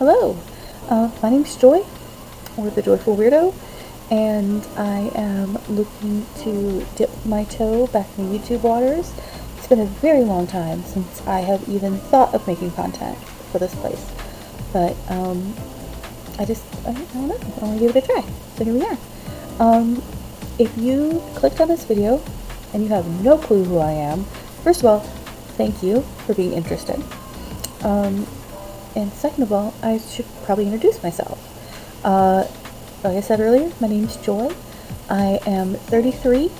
Hello, my name's Joy, or the Joyful Weirdo, and I am looking to dip my toe back in the YouTube waters. It's been a very long time since I have even thought of making content for this place, but I don't know, I want to give it a try, so here we are. If you clicked on this video and you have no clue who I am, first of all, thank you for being interested. And second of all, I should probably introduce myself. Like I said earlier, my name's Joy. I am 33.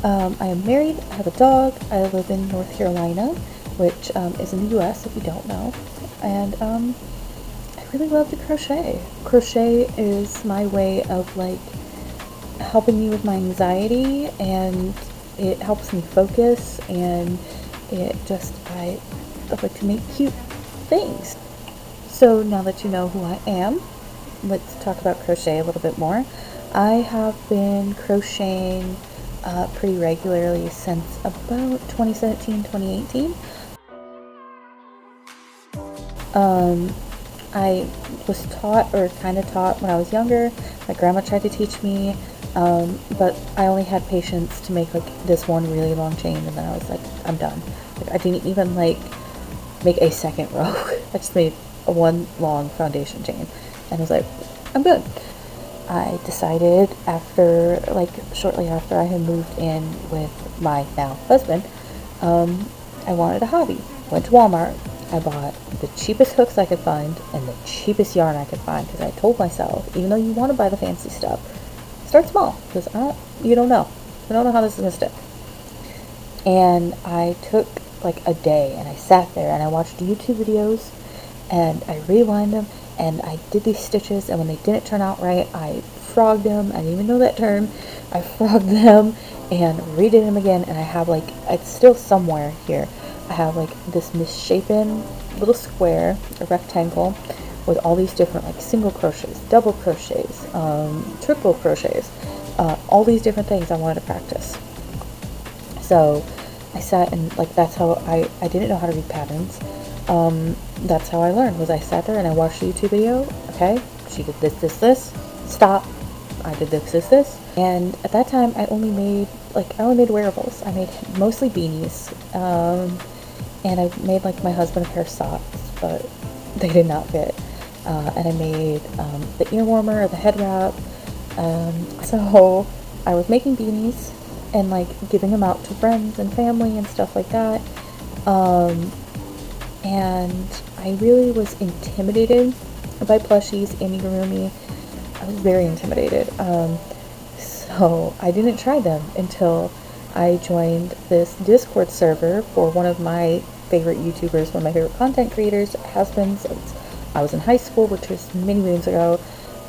I am married. I have a dog. I live in North Carolina, which is in the US if you don't know. And I really love to crochet. Crochet is my way of like helping me with my anxiety, and it helps me focus, and I like to make cute things. So now that you know who I am, let's talk about crochet a little bit more. I have been crocheting pretty regularly since about 2017, 2018. I was taught, or kind of taught, when I was younger. My grandma tried to teach me, but I only had patience to make like this one really long chain, and then I was like, I'm done. Like, I didn't even like make a second row. I just made a one long foundation chain, and I was like, I'm good. I decided shortly after I had moved in with my now husband, I wanted a hobby. Went to Walmart. I bought the cheapest hooks I could find and the cheapest yarn I could find, because I told myself, even though you want to buy the fancy stuff, start small, because you don't know how this is going to stick. And I took like a day, and I sat there and I watched YouTube videos, and I relined them, and I did these stitches, and when they didn't turn out right, I frogged them. I didn't even know that term. I frogged them and redid them again, and I have like, it's still somewhere here, I have like this misshapen little square, a rectangle, with all these different like single crochets, double crochets, triple crochets, all these different things I wanted to practice. So I sat and like, that's how I didn't know how to read patterns. That's how I learned, was I sat there and I watched a YouTube video. Okay, she did this, stop. I did this. And at that time, I only made wearables. I made mostly beanies. And I made like my husband a pair of socks, but they did not fit. And I made the ear warmer, the head wrap. So I was making beanies and like giving them out to friends and family and stuff like that. And I really was intimidated by plushies, amigurumi. I was very intimidated. So I didn't try them until I joined this Discord server for one of my favorite YouTubers, one of my favorite content creators, has been since I was in high school, which was many moons ago.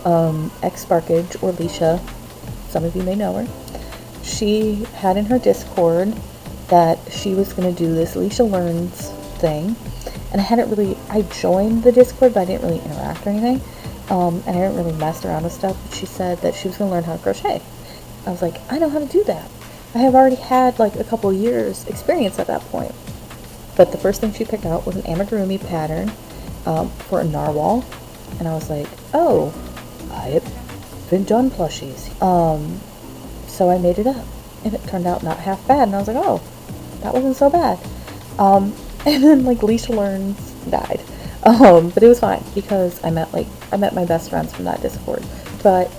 Sparkage, or Leisha, some of you may know her. She had in her Discord that she was going to do this Leisha Learns thing. And I joined the Discord, but I didn't really interact or anything. And I didn't really mess around with stuff. But she said that she was going to learn how to crochet. I was like, I know how to do that. I have already had like a couple years experience at that point. But the first thing she picked out was an amigurumi pattern for a narwhal. And I was like, oh, I haven't done plushies. So I made it up. And it turned out not half bad. And I was like, oh, that wasn't so bad. And then like Leisha Learns died. But it was fine, because I met my best friends from that Discord. But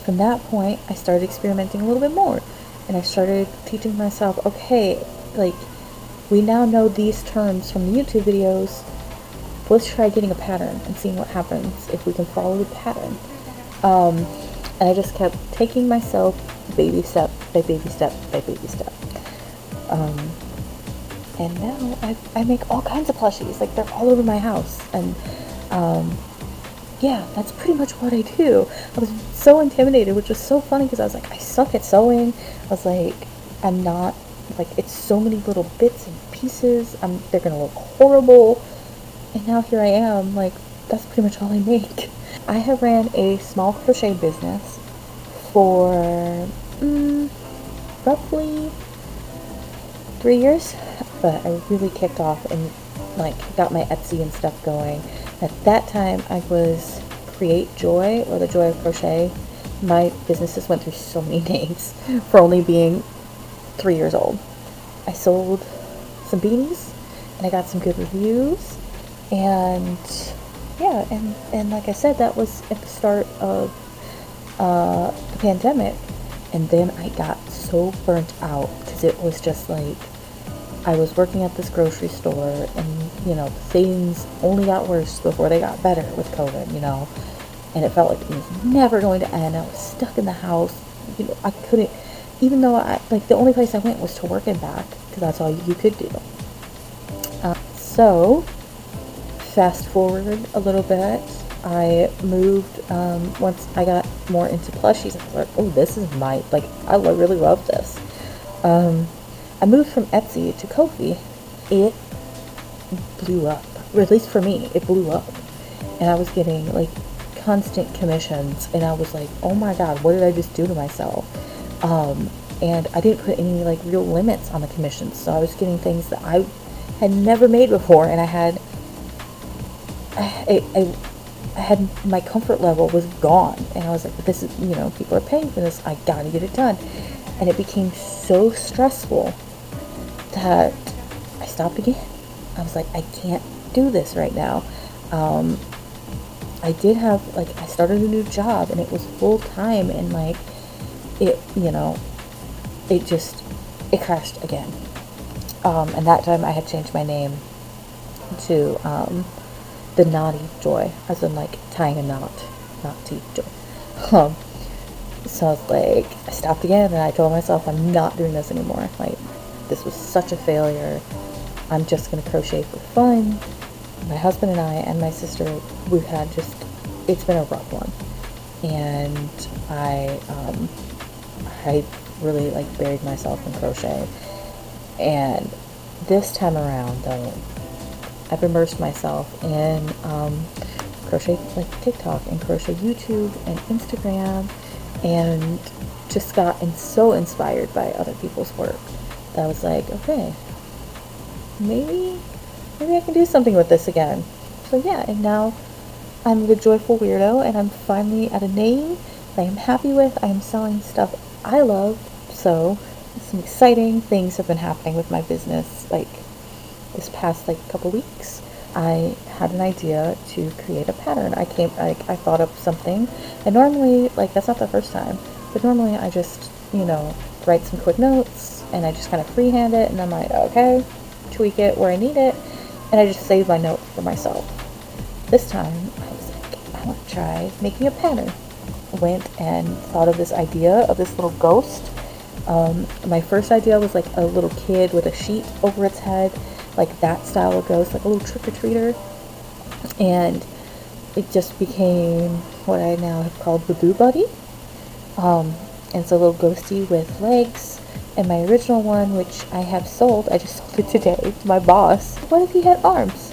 from that point, I started experimenting a little bit more, and I started teaching myself, okay, like, we now know these terms from the YouTube videos. Let's try getting a pattern and seeing what happens if we can follow the pattern. And I just kept taking myself baby step by baby step by baby step. And now I make all kinds of plushies. Like, they're all over my house. And yeah, that's pretty much what I do. I was so intimidated, which was so funny, because I was like, I suck at sewing. I was like, I'm not, like, it's so many little bits and pieces. They're going to look horrible. And now here I am, like, that's pretty much all I make. I have ran a small crochet business for roughly 3 years, but I really kicked off in like got my Etsy and stuff going. At that time, I was Create Joy, or the Joy of Crochet. My businesses went through so many names for only being 3 years old. I sold some beanies, and I got some good reviews, and yeah, and like I said, that was at the start of the pandemic, and then I got so burnt out because it was just like I was working at this grocery store, and things only got worse before they got better with COVID, and it felt like it was never going to end. I was stuck in the house. I couldn't, even though the only place I went was to work and back, because that's all you could do. So, fast forward a little bit, I moved, once I got more into plushies, I was like, oh, this is I really love this. I moved from Etsy to Kofi. It blew up, or at least for me, it blew up. And I was getting constant commissions, and I was like, oh my god, what did I just do to myself? And I didn't put any real limits on the commissions, so I was getting things that I had never made before, and I had my comfort level was gone, and I was like, this is, people are paying for this, I gotta get it done. And it became so stressful that I stopped again. I was like, I can't do this right now. I did have, I started a new job, and it was full time, and it crashed again. And that time I had changed my name to, the Naughty Joy, as in tying a knot, not teeth joy. So I was like, I stopped again, and I told myself I'm not doing this anymore. This was such a failure. I'm just gonna crochet for fun. My husband and I and my sister, we've had it's been a rough one. And I really buried myself in crochet. And this time around, though, I've immersed myself in crochet TikTok and crochet YouTube and Instagram, and just gotten so inspired by other people's work that I was like, okay, maybe I can do something with this again. So yeah, and now I'm the Joyful Weirdo, and I'm finally at a name that I am happy with. I am selling stuff I love, so some exciting things have been happening with my business. This past couple weeks, I had an idea to create a pattern. I thought of something, and normally, that's not the first time, but normally I just, write some quick notes, and I just kind of freehand it, and I'm like, okay, tweak it where I need it, and I just save my note for myself. This time, I was like, I want to try making a pattern. Went and thought of this idea of this little ghost. My first idea was a little kid with a sheet over its head, that style of ghost, a little trick-or-treater, and it just became what I now have called the Boo Buddy. And it's a little ghosty with legs, and my original one, which I have sold, I just sold it today to my boss. What if he had arms?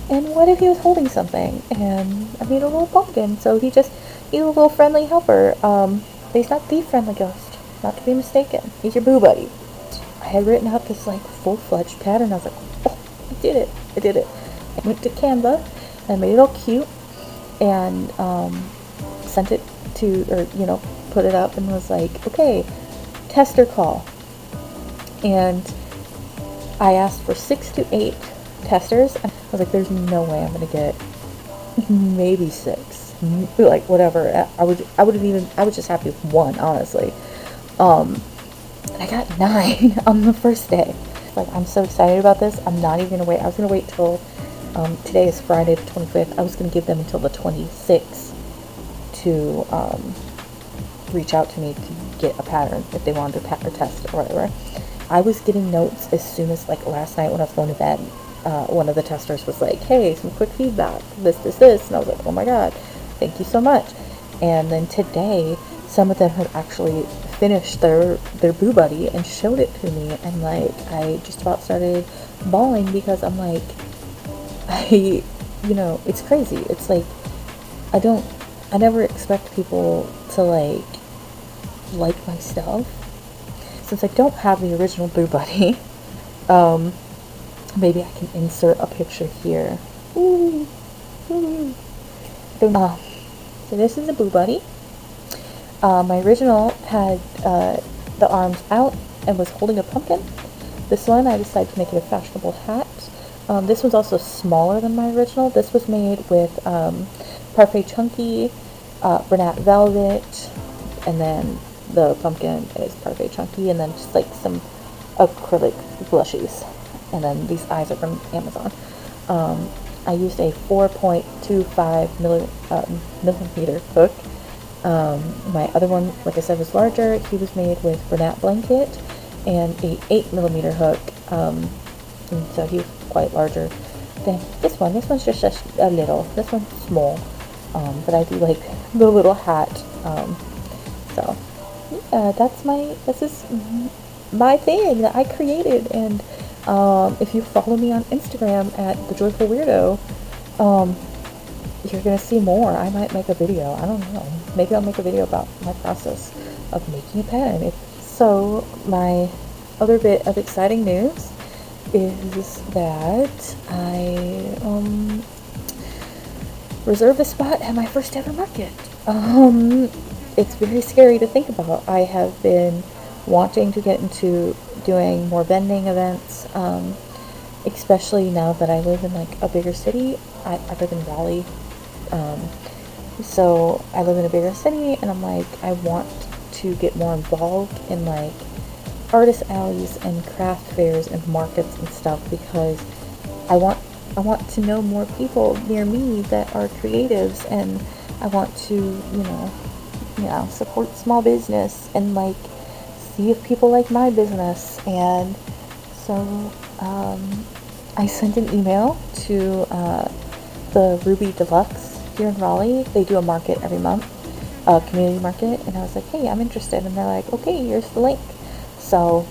And what if he was holding something? And I made a little pumpkin, so he's a little friendly helper. But he's not the friendly ghost, not to be mistaken. He's your Boo Buddy. I had written out this full-fledged pattern. I was like, oh, I did it. I went to Canva, and I made it all cute, and sent it to, put it up, and was like, okay, tester call. And I asked for 6 to 8 testers, and I was like, there's no way I'm gonna get maybe 6, whatever. I was just happy with 1, honestly. And I got 9 on the first day. I'm so excited about this. I'm not even gonna wait. I was gonna wait till today is Friday the 25th. I was gonna give them until the 26th to reach out to me to get a pattern if they wanted to test or whatever. I was getting notes as soon as last night when I was going to bed. One of the testers was like, hey, some quick feedback, this, and I was like, oh my god, thank you so much. And then today, some of them had actually finished their Boo Buddy and showed it to me, and I just about started bawling because I'm like, it's crazy. It's I never expect people to like my stuff. Since I don't have the original Boo Buddy, Maybe I can insert a picture here. Ooh, ooh. So this is a Boo Buddy. My original had the arms out and was holding a pumpkin. This one I decided to make it a fashionable hat. This one's also smaller than my original. This was made with Parfait Chunky, Bernat Velvet, and then the pumpkin is Parfait Chunky, and then just like some acrylic blushies. And then these eyes are from Amazon. I used a 4.25 millimeter hook. My other one, like I said, was larger. He was made with Bernat Blanket and a 8mm hook. And so he was quite larger than this one. This one's just a little. This one's small. But I do like the little hat. So yeah, this is my thing that I created. And if you follow me on Instagram at the Joyful Weirdo, you're gonna see more. I might make a video. I don't know. Maybe I'll make a video about my process of making a pen. So my other bit of exciting news is that I reserved a spot at my first ever market. It's very scary to think about. I have been wanting to get into doing more vending events, especially now that I live in like a bigger city. I live in Raleigh, so I live in a bigger city, and I'm like, I want to get more involved in like artist alleys and craft fairs and markets and stuff, because I want to know more people near me that are creatives, and I want to, you know, support small business and like see if people like my business. And so I sent an email to the Ruby Deluxe here in Raleigh. They do a market every month, a community market, and I was like, hey, I'm interested. And they're like, okay, here's the link. So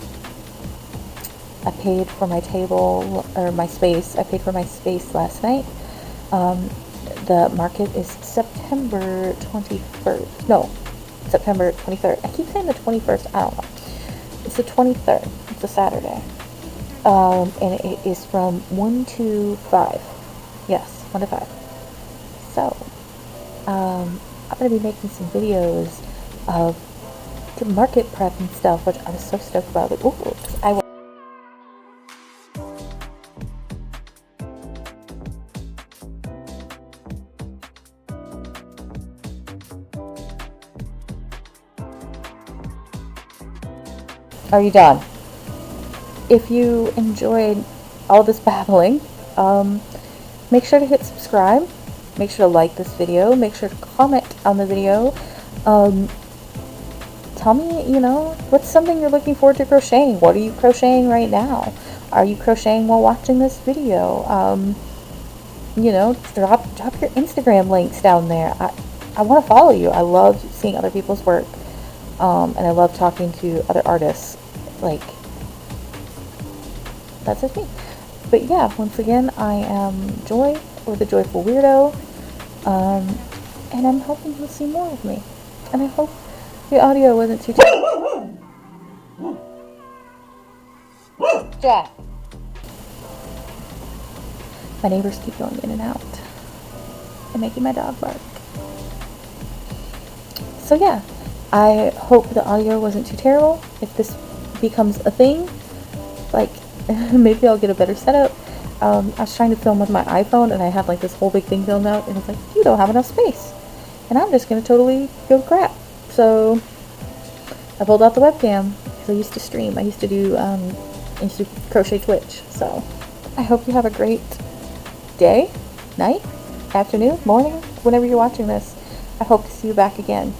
I paid for my table, or my space. I paid for my space last night. The market is September 21st. No, September 23rd. I keep saying the 21st. I don't know. It's the 23rd. It's a Saturday. And it is from 1 to 5. Yes, 1 to 5. So, I'm going to be making some videos of the market prep and stuff, which I was so stoked about. Like, ooh, Are you done? If you enjoyed all this babbling, make sure to hit subscribe. Make sure to like this video. Make sure to comment on the video. Tell me, you know, what's something you're looking forward to crocheting? What are you crocheting right now? Are you crocheting while watching this video? You know, drop your Instagram links down there. I want to follow you. I love seeing other people's work. And I love talking to other artists. Like, that's just me. But yeah, once again, I am Joy, or the Joyful Weirdo. And I'm hoping you'll see more of me. And I hope the audio wasn't too Jack. My neighbors keep going in and out and making my dog bark. So yeah, I hope the audio wasn't too terrible. If this becomes a thing, like, maybe I'll get a better setup. I was trying to film with my iPhone, and I had like this whole big thing filmed out, and it's like, you don't have enough space, and I'm just gonna totally go to crap. So I pulled out the webcam because I used to stream. I used to do crochet Twitch. So I hope you have a great day, night, afternoon, morning, whenever you're watching this. I hope to see you back again.